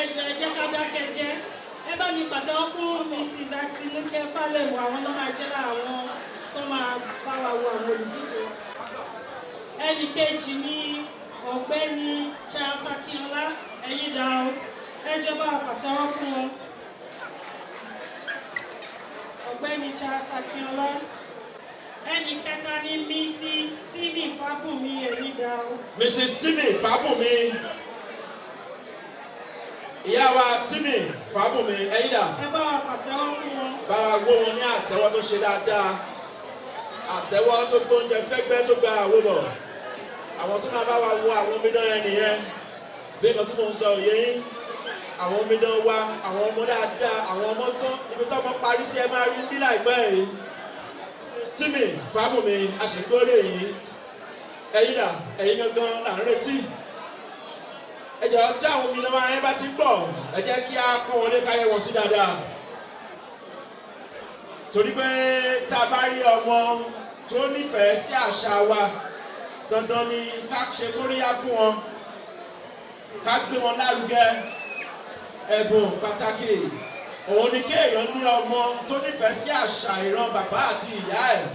ẹjọ́ ẹ jẹ́ ká dákẹ́ jẹ́. Ẹ bá mi pàtẹ́wọ́ fún Mrs. Atinúkẹ́ Fálẹ̀wọ̀, àwọn ló máa jẹ́ àwọn tó máa bá wa wo àwọn olùdíje. Ẹnì kejì ni Ọ̀gbẹ́ni Charles Akínọlá, ẹ̀yin dà o. Ẹ jẹ́ bá wa pàtẹ́wọ́ fún wọn. Ọ̀gbẹ́ni Charles Akínọlá. Ẹnì kẹta ni Mrs. Timi Fábùnmi, ẹ̀yin dà o. Mrs. Timi Fábùnmi. Ìyá wa Timi Fábùnmi, ẹ̀yin dà. Ẹ bá wa pàtẹ́wọ́ fún wọn. Bá wa wó wọn ní àtẹ́wọ́ tó ṣe dáadáa. Àtẹ́wọ́ tó gbóúnjẹ fẹ́gbẹ́ tó gba àwo bọ̀. Àwọn tí máa bá wa wo àwọn omidan yẹn nìyẹn. Bí nǹkan tí mo ń sọ òye yín. Àwọn omidan wa, àwọn ọmọ dáadáa, àwọn ọmọ tán. Ibi tó ọmọ parí sí ẹ máa rí bí láìpẹ́ yìí. Timi Fábùnmi, aṣègbórè yìí. Ẹ̀yin dà, ẹ̀yin gangan là ń retí. Ẹ jọ̀ọ́ tí àwọn omidan wa yẹn bá ti gbọ̀, ẹ jẹ́ kí á pọ́n wọlé káyẹ̀ wọn sí dáadáa. Torí pé tá a bá rí ọmọ tó nífẹ̀ẹ́ sí àṣà wa, dandan ni ká ṣe kóríyá fún wọn, ká gbé wọn lárugẹ. Ẹ̀bùn pàtàkì òun ni kéèyàn ní ọmọ tó nífẹ̀ẹ́ sí àṣà ìran bàbá àti ìyá ẹ̀.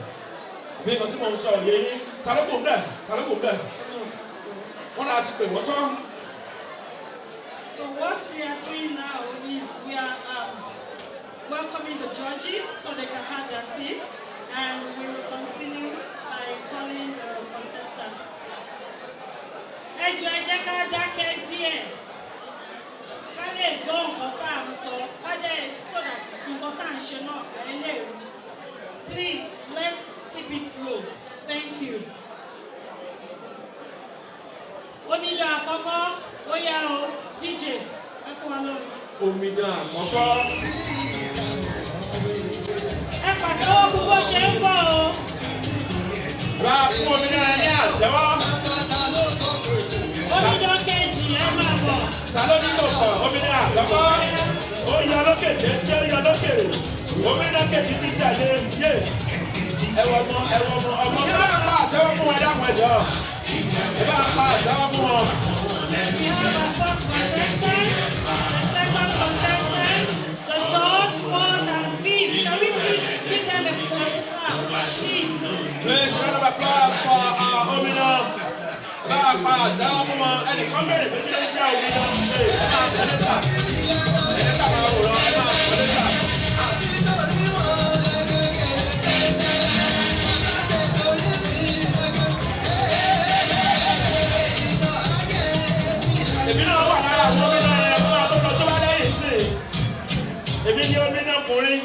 Bí nǹkan tí mo ń sọ òye yín, ta ló kù ń bẹ̀? Ta ló kù ń bẹ̀? Wọ́n náà ti pè wọ́n tán. So what we are doing now is we are welcoming the judges so they can have their seats, and we will continue by calling the contestants. Ẹ jọ̀ọ́ ẹ jẹ́ ká dákẹ́ díẹ̀. Ká lè gbọ́ nǹkan tá à ń sọ, ká jẹ́ so that nǹkan tá à ń ṣe náà ẹ lè rí. Please, let's keep it low. Thank you. Omidan àkọ́kọ́, ó yá o, DJ, ẹ fún wa lórí. Omidan àkọ́kọ́. Ẹ pàtẹ́wọ́ fún bó ṣe ń bọ̀ o. Bá a fún omidan ẹ ní àtẹ́wọ́. Omidan kejì ẹ máa bọ̀. Ta ló ní kọ̀ọ̀kan? Omidan àkọ́kọ́. Ó yọ lókè tí ó yọ lókèrè. Omidan kejì ti tẹ̀lé yé. Ẹ̀wọ̀ ọmọ bá a pa àtẹ́wọ́ fún ẹ dáhùn ẹ̀jọ̀. Ẹ bá a pa àtẹ́wọ́ fún wọn. We have our first contestant, the second contestant, the third, fourth, and fifth. Can we please give them a clap, please? Please round of applause for our Omidan. Bá a pa àtẹ́wọ́ fún wọn. Ẹnìkan bèrè pé kí ló jẹ́ Omidan? Ṣé ẹ máa sọ lẹ́tà? Ẹ ṣáà máa wòran, ẹ máa sọ lẹ́tà. Èmi náà wà lára àwọn omidan yẹn fún àtọ́kọ̀ tó bá lẹ́yìn sí i. Èmi ni omidan ọkùnrin.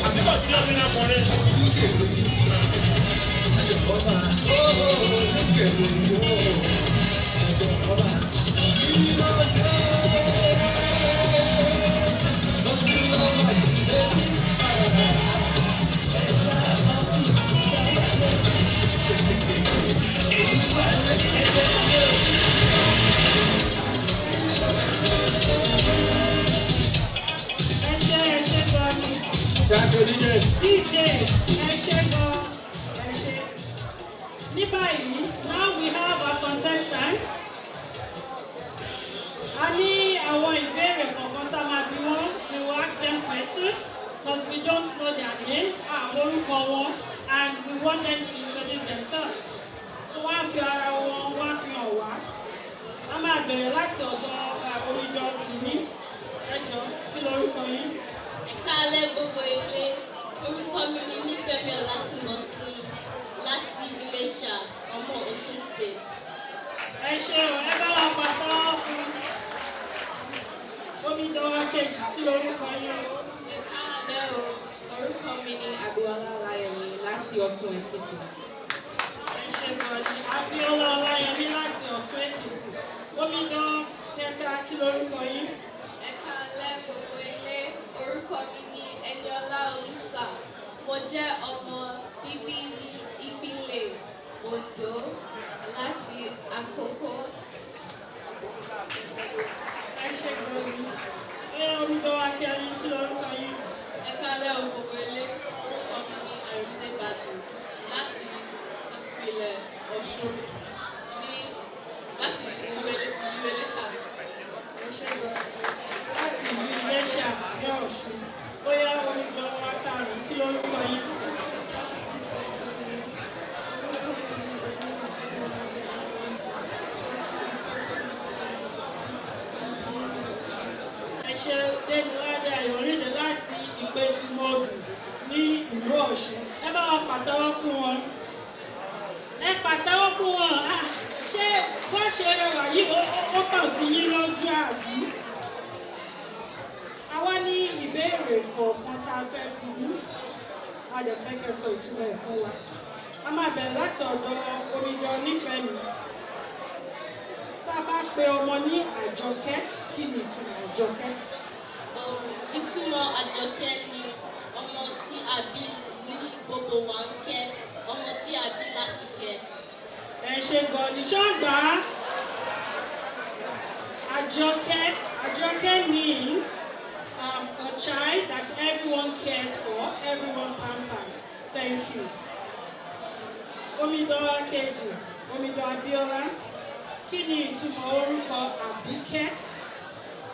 Àbí kò sí omidan ọkùnrin. DJ, ẹ ṣé gan, ẹ ṣé. Ní báyìí, now we have our contestants. A ní àwọn ìbéèrè kọ̀ọ̀kan tá a máa bí wọ́n. We will ask them questions because we don't know their names, àwọn orúkọ wọn, and we want them to introduce themselves. So wọ́n á fi ara wọn, wọ́n á fi hàn wá. A máa bẹ̀rẹ̀ láti ọ̀dọ̀ Omidan kìíní. Ẹ jọ̀ọ́, kí lorúkọ yín? Ẹ káalẹ́ gbogbo ilé, orúkọ mi ni Nífẹ̀mí Ọlátúnbọ̀sún láti Iléṣà, ọmọ Osun State. Ẹ ṣé o, ẹ bá wa pàtó fún Omidan wa kejì, kí lorúkọ yín? Ẹ káalẹ́ o, orúkọ mi ni Abíọ́lá Ọláyẹmí láti Ọ̀tún Èkìtì. Ẹ ṣé gan ni Abíọ́lá Ọláyẹmí láti Ọ̀tún Èkìtì. Omidan kẹta, kí lorúkọ yín? Ẹ káalẹ́ gbogbo ilé, orúkọ mi ni Ẹniọlá Olùsà. Mo jẹ́ ọmọ bíbí ní ìpínlẹ̀ Oǹdó láti Àkókò. Ẹ ṣé gan ni. Omidan wa kẹrin, kí lorúkọ yín? Ẹ káalẹ́ gbogbo ilé, orúkọ mi ni Àyọ̀dé Bàdù láti ìpínlẹ̀ Ọ̀ṣun láti ìlú Iléṣà. láti ìlú Iléṣà ní Ọ̀ṣun. Bóyá Omidan wa karùn-ún kí lórúkọ yín? Ẹ ṣe Démiládé Ayọ̀rìndé láti Ìpẹ́tùmọ̀dù ní ìlú Ọ̀ṣun. Ẹ bá wa pàtẹ́wọ́ fún wọn. Ẹ pàtẹ́wọ́ fún wọn. Ṣé bó ṣe rẹwà yìí ó tàn sí yín lójú àbí? Àwa ní ìbéèrè kọ̀ọ̀kan tá a fẹ́ bí yín. A lè fẹ́ kẹ́ sọ ìtumọ̀ ẹ̀ fún wa. A máa bẹ̀rẹ̀ láti ọ̀dọ̀ Omidan Nífẹ̀mí. Tá a bá pe ọmọ ní Àjọkẹ́, kí ni ìtumọ̀ Àjọkẹ́? Ìtumọ̀ Àjọkẹ́ ni ọmọ tí a bí ní gbogbo wa ń kẹ́, ọmọ tí a bí láti kẹ́. Ẹ ṣe gan ni ṣọ́gbà. Àjọkẹ́ means a child that everyone cares for, everyone pampered. Thank you. Omidan Akeji, Omidan Abiola, kí ni ìtumọ̀ orúkọ Àbíkẹ́?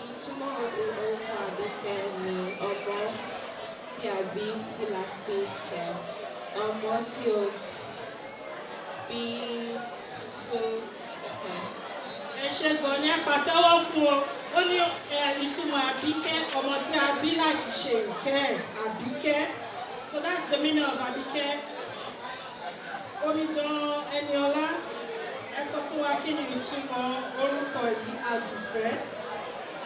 Ìtumọ̀ orúkọ Àbíkẹ́ ni ọmọ tí a bí tí láti kẹ́, ọmọ tí ó bí fún ọ̀pọ̀. Ẹ ṣe gan ni ẹ pàtẹ́wọ́ fún ọ. Ó ní ìtumọ̀ Àbíkẹ́, ọmọ tí a bí láti ṣe ìkẹ́ ẹ̀, Àbíkẹ́. So that's the meaning of Àbíkẹ́. Omidan Ẹniọlá, ẹ sọ fún wa kí ni ìtumọ̀ orúkọ yìí Àdùfẹ́?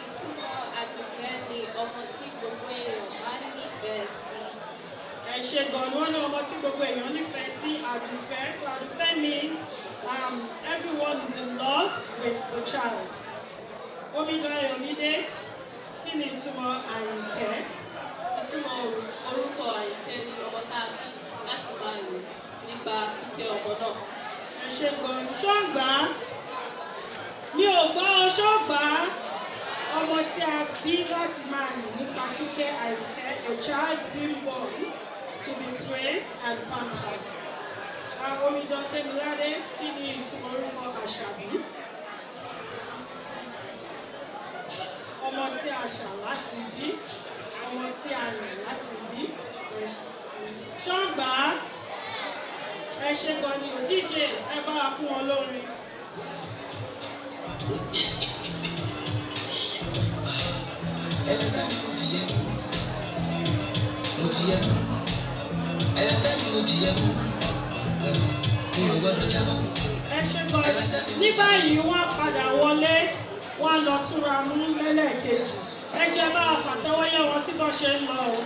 Ìtumọ̀ Àdùfẹ́ ni ọmọ tí gbogbo èèyàn bá nífẹ̀ẹ́ sí. Ẹ ṣe gan ni wọ́n ní ọmọ tí gbogbo èèyàn nífẹ̀ẹ́ sí Àdùfẹ́. So Àdùfẹ́ means everyone is in love with the child. Omidan Ayọ̀mídé, kí ni ìtumọ̀ Àyìnkẹ́? Ìtumọ̀ orúkọ Àyìnkẹ́ ni ọmọ tá a bí láti máa lò nípa kíkẹ́ ọmọ náà. Ẹ ṣe gan ni ṣọ́gbà. Mi ò gbọ́ ọ ṣọ́gbà. Ọmọ tí a bí láti máa yìn nípa kíkẹ́ Àyìnkẹ́, a child being born to be praised and pampered. Omidan Démiládé, kí ni ìtumọ̀ orúkọ Àṣàbí? Ọmọ tí a ṣà láti bí, ọmọ tí a yàn láti bí. Ṣọ́gbà. Ẹ ṣe gan ni DJ, ẹ bá wa fún wọn lórin. Ní báyìí wọ́n padà wọlé, wọ́n lọ túra mú lẹ́lẹ́kejì. Ẹ jẹ́ bá pàtẹ́wọ́ yẹ̀ wọ́n sí bó ṣe ń lọ o.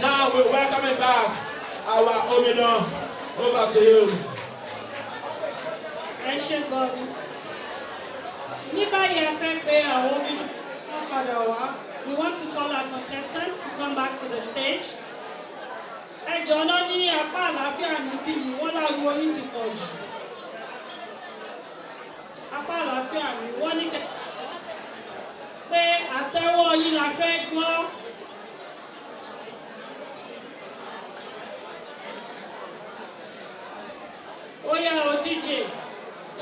Now we're welcoming back our Omidan. Over to you. Ẹ ṣe gan ni. Ní báyìí ẹ fẹ́ pé àwọn Omidan wọ́n padà wá. We want to call our contestants to come back to the stage. Ẹ jọ̀ọ́ náà ní apá àlàáfíà níbí yìí, wọ́n láriwo yín ti pọ̀ jù. Apá àlàáfíà ni wọ́n ní kẹ́ pé àtẹ́wọ́ yín la fẹ́ gbọ́. Ó yá o DJ,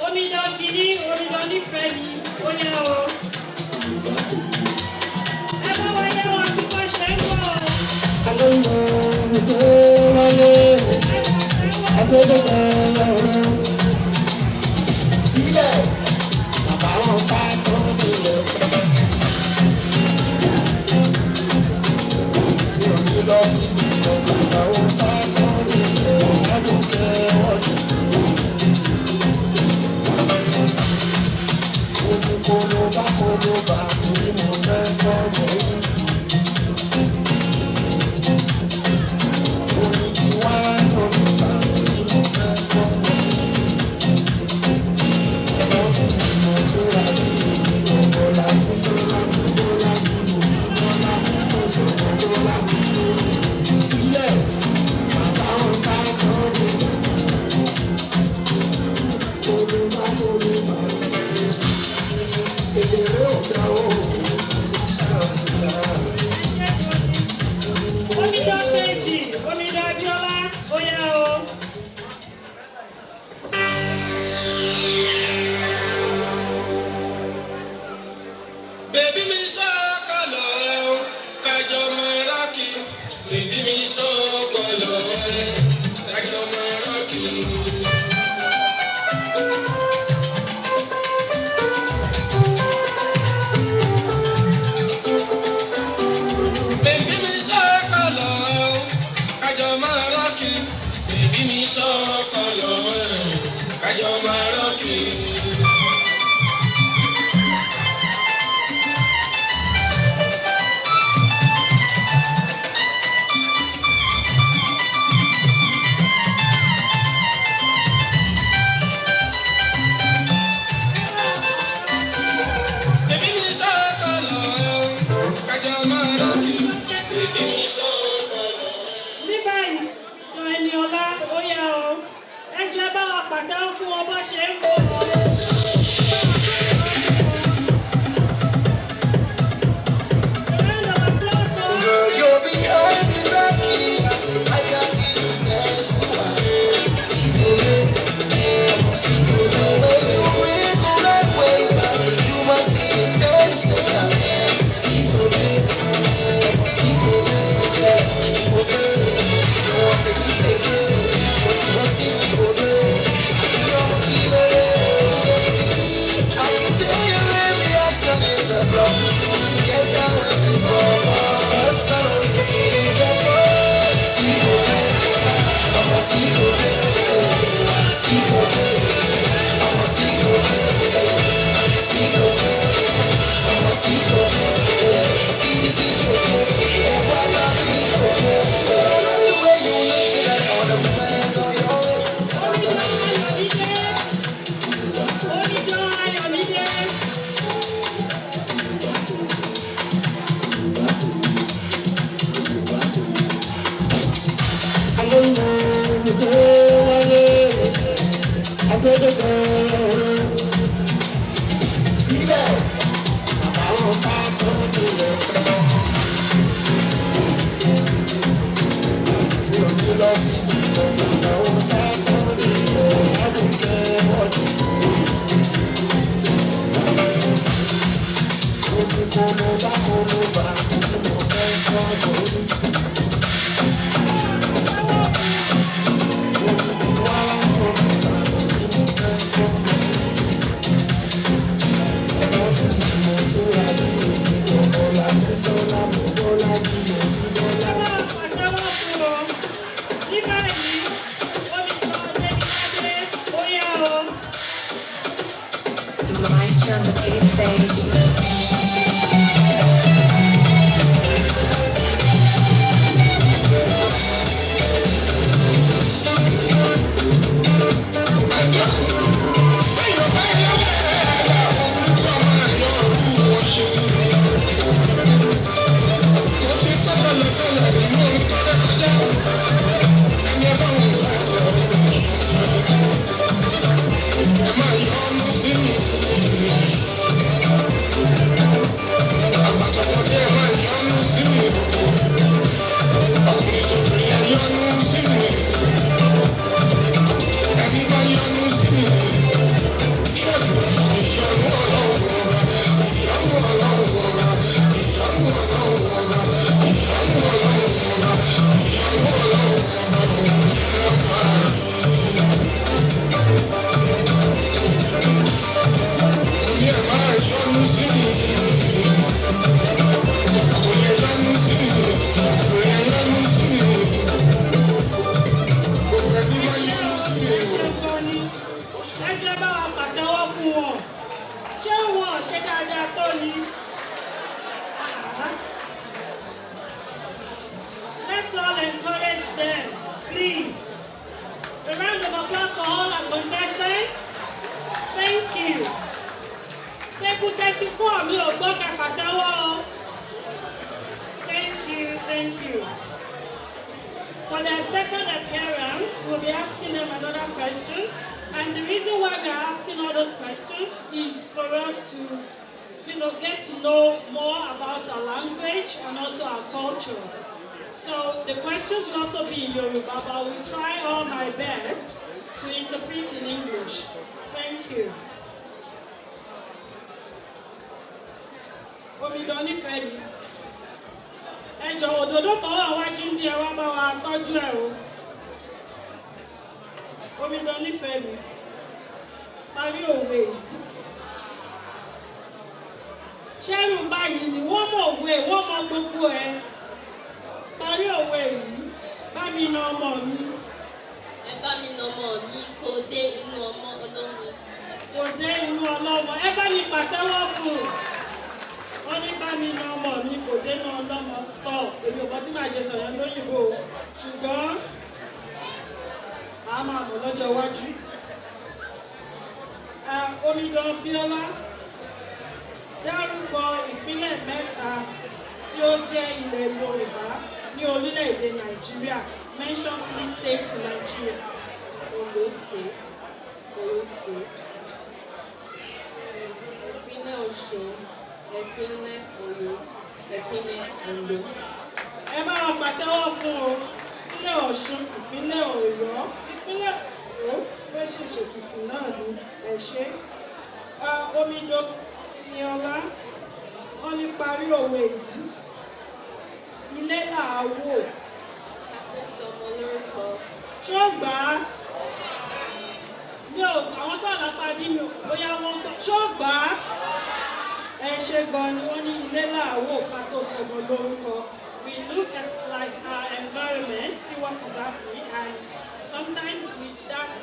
Omidan kìíní, Omidan Nífẹ̀mí, ó yá o. Ẹ bá wa yẹ wọn tí wọ́n ṣe ń bọ̀. Bèbí mi ṣọ́kọ̀lọ̀ ẹ̀, kájọ máa rọ́ọ̀kì. Bèbí mi ṣọ́kọ̀lọ̀ ẹ̀, kájọ máa rọ́ọ̀kì. Bèbí mi ṣọ́kọ̀lọ̀ ẹ̀, kájọ máa rọ́ọ̀kì. Pàtàkì fún wọn bá ṣe ń bọ̀. Girl, you're behind this lucky. I can see you sensual. See you, I see you the way you wiggle that way. You must be intentional. See you, I see you, yeah. You don't want to keep it good, but you want to go good. I can tell your reaction is a block. Get down with this ball. I know you feel it. See you, I'ma see you, see you, I'ma see you, see you, I'ma see you, see you, and while I be the way you look tonight, all the plans on your wrist. Let's all encourage them, please. A round of applause for all our contestants. Thank you. Table 34, mi ò gbọ́ ká pàtẹ́wọ́. Thank you. For their second appearance, we'll be asking them another question. And the reason why we're asking all those questions is for us to, get to know more about our language and also our culture. So the questions will also be in Yoruba, but I will try all my best to interpret in English. Thank you. Omidan Yoruba. ẹ jọ òdòdó kan wà wájú bí ẹ wá bá wa tọ́jú ẹ o. Omidan nífẹ̀ẹ́ mi parí òwe yìí. Ṣẹ́rù báyìí ni wọ́n mọ̀ òwe wọ́n mọ gbogbo ẹ̀. Parí òwe yìí bá mi na ọmọ mi. Ẹ bá mi na ọmọ mi kó dé inú ọmọ ọlọ́mọ. Kò dé inú ọlọ́mọ. Ẹ bá mi pàtẹ́wọ́ fún un. Wọ́n ní bá mi na ọmọ mi kò dé inú ọlọ́mọ tọ̀. Èmi ò mọ tí màá ṣe sọ̀yàn lóyìnbó o. Ṣùgbọ́n màá máa mọ̀ lọ́jọ́ iwájú. Omidan Bíọ́lá dárúkọ ìpínlẹ̀ mẹ́ta tí ó jẹ́ ilẹ̀ Yorùbá ní orílẹ̀-èdè Nàìjíríà. Mention 3 states in Nigeria. Ondo State, Oyo State, ìpínlẹ̀ Ọ̀ṣun, ìpínlẹ̀ Ọ̀yọ́, ìpínlẹ̀ Ondo State. Ẹ bá wa pàtẹ́wọ́ fún o. Ìpínlẹ̀ Ọ̀ṣun, ìpínlẹ̀ Ọ̀yọ́, ìpínlẹ̀ Èkó, bó ṣe ṣèkìtì náà ni ẹ ṣe. Omidan Bíọ́lá wọ́n ní parí òwe yìí. Ilé làá wò. Ká tó sọmọ lórúkọ. Ṣó gbà á? Mi ò àwọn tó àlápá bí mi ò bóyá wọ́n gbọ́. Ṣó gbà á? Ẹ ṣe gan ni wọ́n ní ilé làá wò ká tó sọmọ lórúkọ. We look at like our environment, see what is happening, and sometimes with that,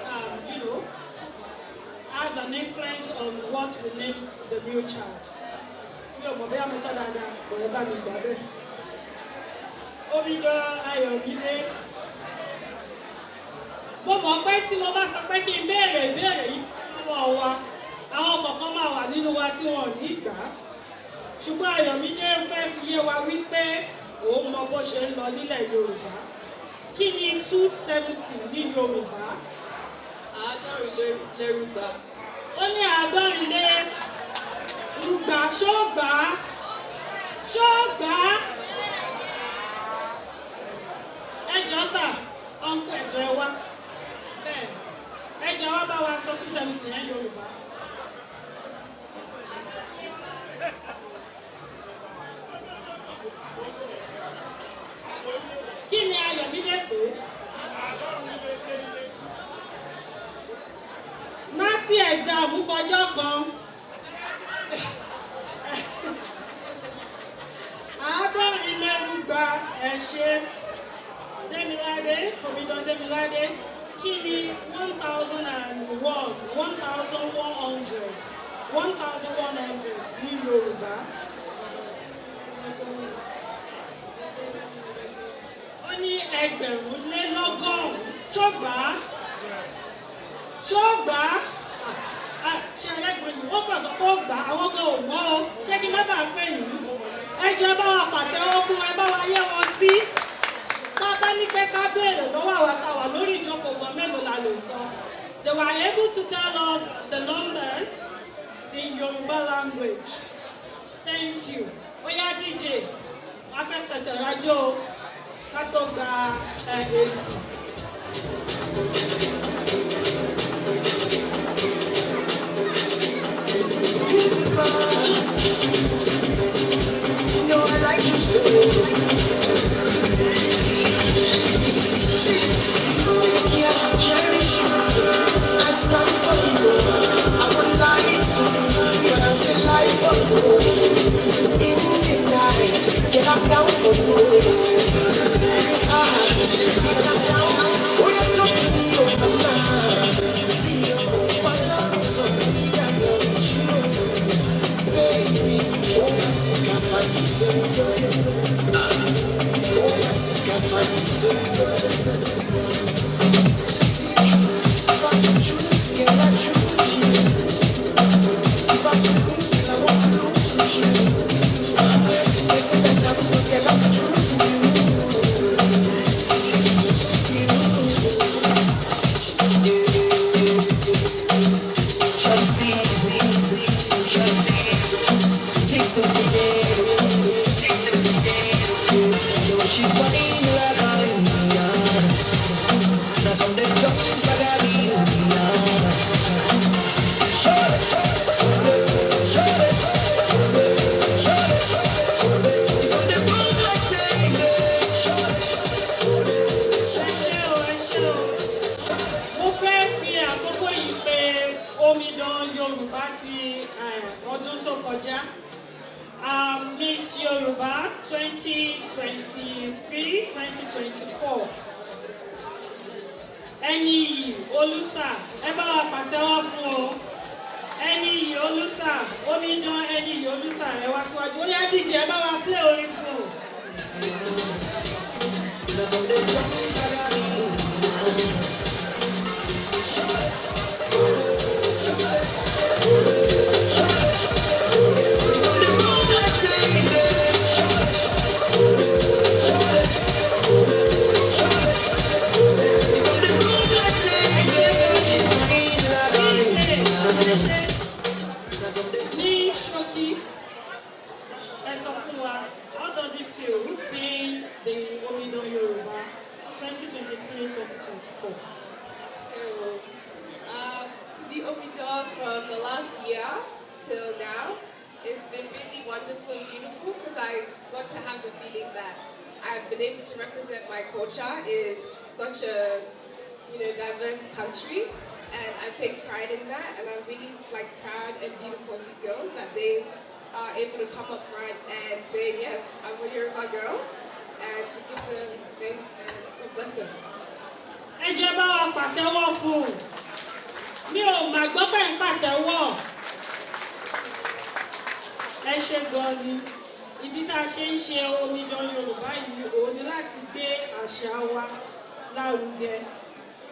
has an influence on what we name the new child. Mi ò mọ̀ bóyá mo sọ dáadáa, kò ẹ bá mi gbà bẹ́ẹ̀. Omidan Ayọ̀mídé. Mo mọ̀ pé tí mo bá sọ pé kí n béèrè ìbéèrè yìí lọ́wọ́ wa, àwọn kọ̀ọ̀kan máa wà nínú wa tí wọn ò ní gbà á. Ṣùgbọ́n Ayọ̀mídé fẹ́ fi yé wa wípé òun mọ bó ṣe ń lọ nílẹ̀ Yorùbá. Kí ni 270 ní Yorùbá? Àádọ́rin lérúgba. Ó ní àádọ́rin lé rúgba. Ṣó gbà á? Ṣó gbà á? Ẹ jọ̀ọ́ sà, ọ̀nkú ẹ̀jọ̀ ẹ wá. Bẹ́ẹ̀ ẹ jọ̀ọ́ wá bá wa sọ 270 yẹn Yorùbá. Kí ni Ayọ̀mídé pé? Nátì exam kọjọ́ kan. Àádọ́rin lérúgba ẹ ṣe. Demilade, Omidan Demilade, kí ni 1001, 1100, 1100 ní Yorùbá? Ó ní ẹgbẹ̀rún lé lọ́gọ́rùn-ún. Ṣọ́gbà? Ṣọ́gbà? Ṣé ẹlẹ́gbẹ̀rún yìí wọ́n kàn sọ pé ó gbà àwọn kan ò mọ̀ o. Ṣé kí má bàa pè yín? Ẹ jẹ́ bá wa pàtẹ́wọ́ fún ẹ bá wa yẹ wọn sí. Bàbá ní pé ká béèrè lọ́wọ́ àwa tá wà lórí ìjókòó gan mélòó la lè sọ. They were able to tell us the numbers in Yoruba language. Thank you. Oya DJ, wá fẹ́ fẹsẹ̀ rájò ká tó gba èsì. You know I like you so. Yeah, cherish you. I stand for you. I would lie to you, but I feel like for you. In the night, get up down for you. Get up down. Oh, you talk to me, oh mama. My love is so many that you, baby. Oh, yes, I can find you so good. Oh, yes, I can find you so good. If I can choose, girl, I choose you. If I can lose, girl, I want to lose you. They say that I'm good, girl, Miss Yoruba 2023-2024. Ẹni yìí Olúṣà, ẹ bá wa pàtẹ́wọ́ fún o. Ẹni yìí Olúṣà, Omidan ẹni yìí Olúṣà ẹ wá síwájú. Ó yá díje ẹ bá wa play orin fún o. Ní ṣókí, ẹ sọ fún wa, how does it feel being the Omidan Yoruba 2023-2024? So, to be Omidan from the last year till now, it's been really wonderful and beautiful because I got to have the feeling that I've been able to represent my culture in such a diverse country, and I take pride in that, and I'm really proud and beautiful of these girls that they are able to come up front and say, yes, I'm a Yoruba girl, and we give them thanks and God bless them. Ẹ jẹ́ bá wa pàtẹ́wọ́ fún un. Mi ò mà gbọ́ pé ń pàtẹ́wọ́. Ẹ ṣe gan ni. Ìdí tá a ṣe ń ṣe Omidan Yorùbá yìí òun ni láti gbé àṣà wa lárugẹ,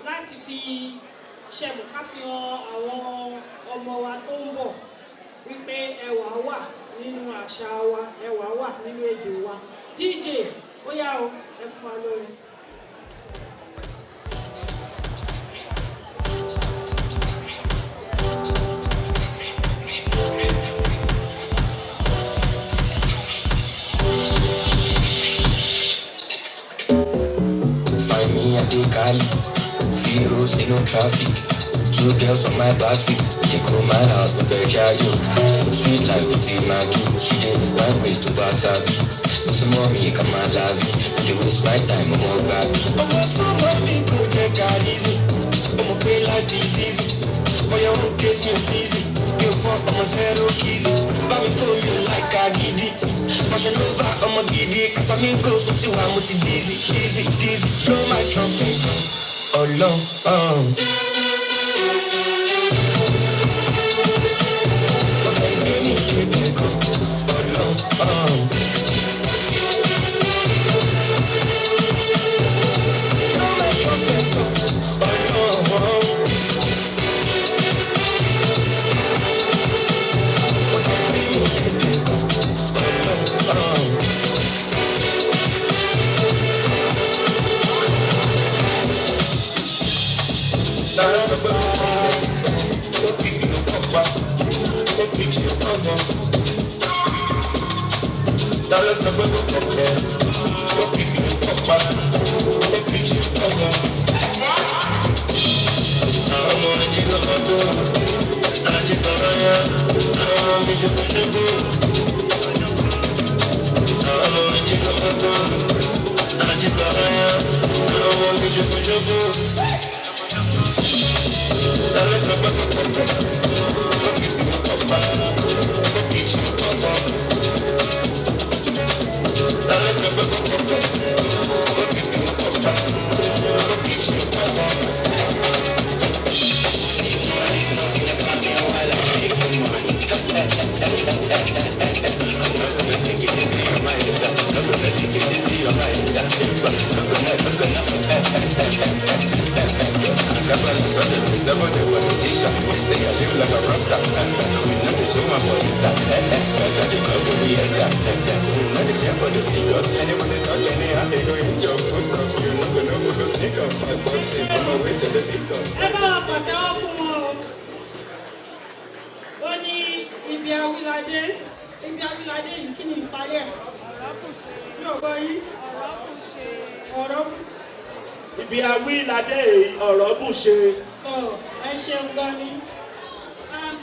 láti fi ṣẹ̀mù ká fi hàn àwọn ọmọ wa tó ń bọ̀ wípé ẹwà wà nínú àṣà wa, ẹwà wà nínú èdè wa. DJ, ó yá o, ẹ fún wa lórí. Cali, zeros, no traffic. 2 girls on my backseat. They call my house, no very shy, yo. Sweet like Puti Maggie. She did one waist to Vasabi. No some mommy, come on, lavi. When they waste my time, I'm all baby. I'm so mommy, go take it easy. I'ma pay life is easy. For your own case, me easy. You fuck, I'm a zero easy. Buy me for you like a giddy. Fashion over, I'm a giddy. Cause I'm in close with you, I'm dizzy, dizzy, dizzy. Blow my trumpet. Oh, long,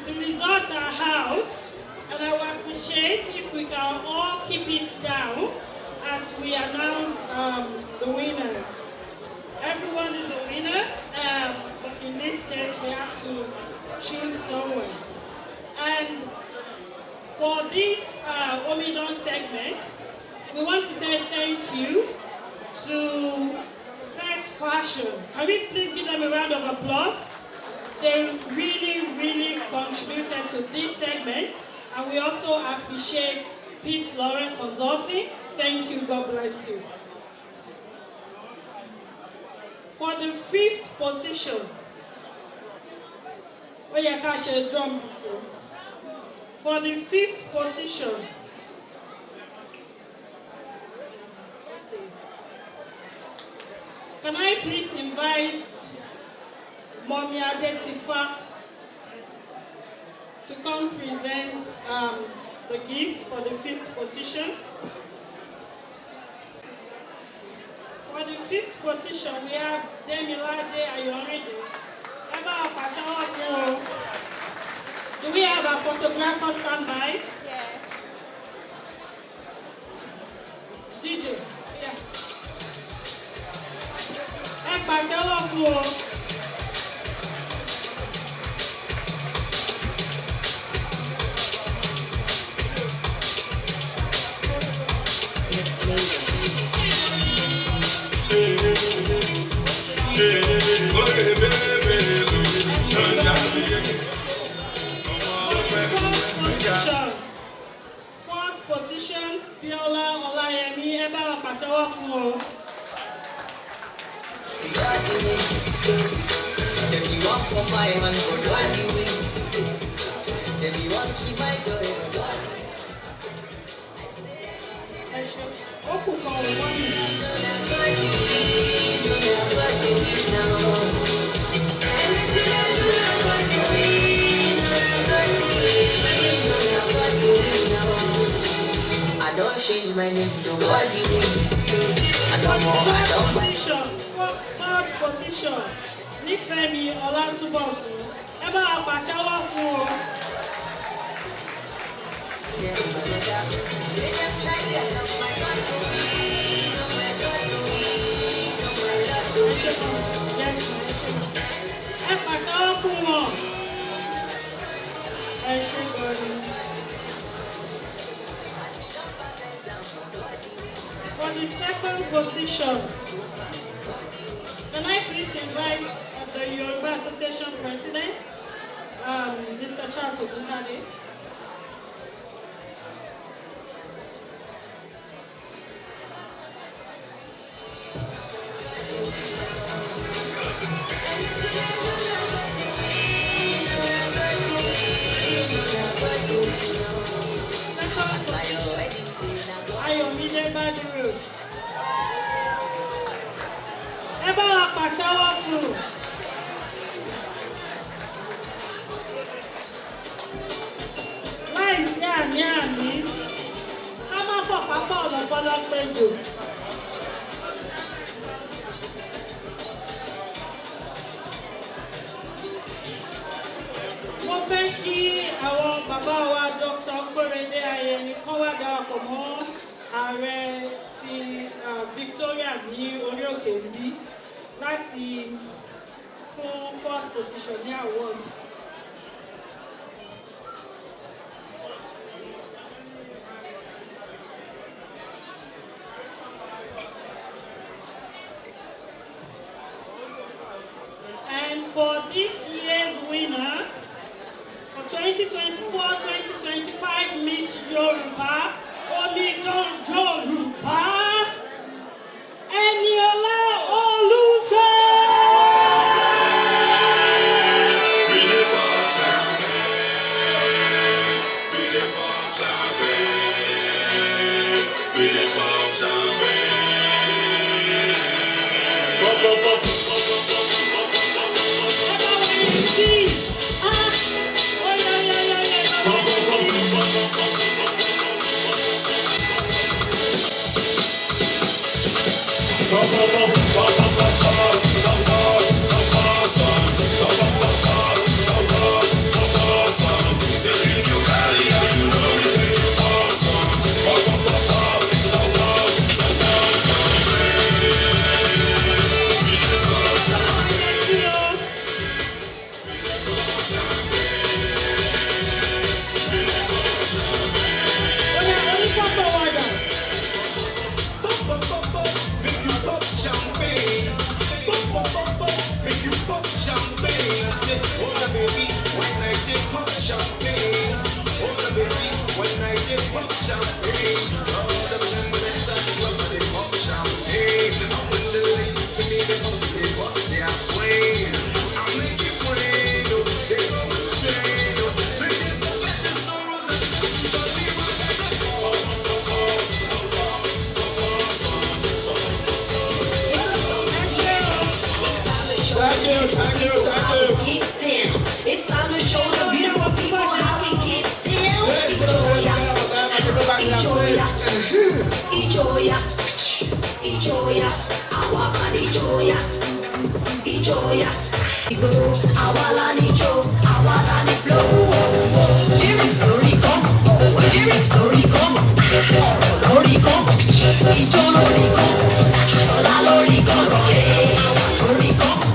The results are out, and I would appreciate if we can all keep it down as we announce the winners. Everyone is a winner, but in this case we have to choose someone. And For this Omidan segment, we want to say thank you to Sex Fashion. Can we please give them a round of applause? They really contributed to this segment, and we also appreciate Pete Lauren Consulting. Thank you, God bless you. For the 5th position, drum. For the 5th position, can I please invite Mommy Adetifa to come present the gift for the 5th position? For the 5th position, we have Demilade Ayoride. Do we have a photographer standby? Yeah. DJ, yeah. Pàtẹ́wọ́ fún o. Fourth position, Biola Olayemi, ẹ bá wa pàtẹ́wọ́ fún o. If you want for my hand, for God you win. If you want to keep my joy, for God. Ẹ ṣe, ó kù kan ò wọ́n mi. I don't change my name to God you win. I don't more, I don't mind. Third position, Nífẹ̀mí Ọlátúbọ̀sún. Ẹ bá wa pàtẹ́wọ́ fún o. Ẹ pàtẹ́wọ́ fún wọn. Ẹ ṣe gbọ́dọ̀. For the 2nd position, can I please invite the Yoruba Association President, Mr. Charles Ogunsade? Omidan Yoruba. Ẹ bá wa pàtẹ́wọ́ fún un. Láìsí àní-àní, ká má fọ̀ pápá ọ̀lọ́pọ̀lọ́ péjò. Mo fẹ́ kí àwọn bàbá wa Dr. Korede Ayeni kán wá darapọ̀ mọ́ ààrẹ ti Victoria ní orí òkè bí láti fún 1st position ní award. And for this year's winner, for 2024-2025 Miss Yoruba, Omidan Yoruba, Eniola Oluse. gets down. It's time to show the beautiful people how it gets down. Ijoya, Ijoya, Awaka Ijoya, Ijoya, Awala Nijo, Awala Ni flow. Lyrics story come, lyrics story come, Lori come, Ijo Lori come, Shola Lori come, Lori come,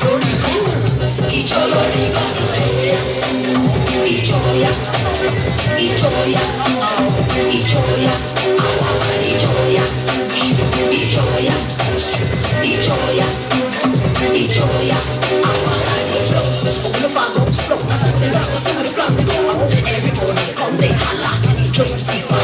Lori come, Ijo Lori come, Ijoya, Ijoya, Ijoya, Awala Ijoya, Ijoya, Ijoya, Ijoya, Awala Ijoya. Open the fire, go slow. Everybody come, they holla. Ijoya,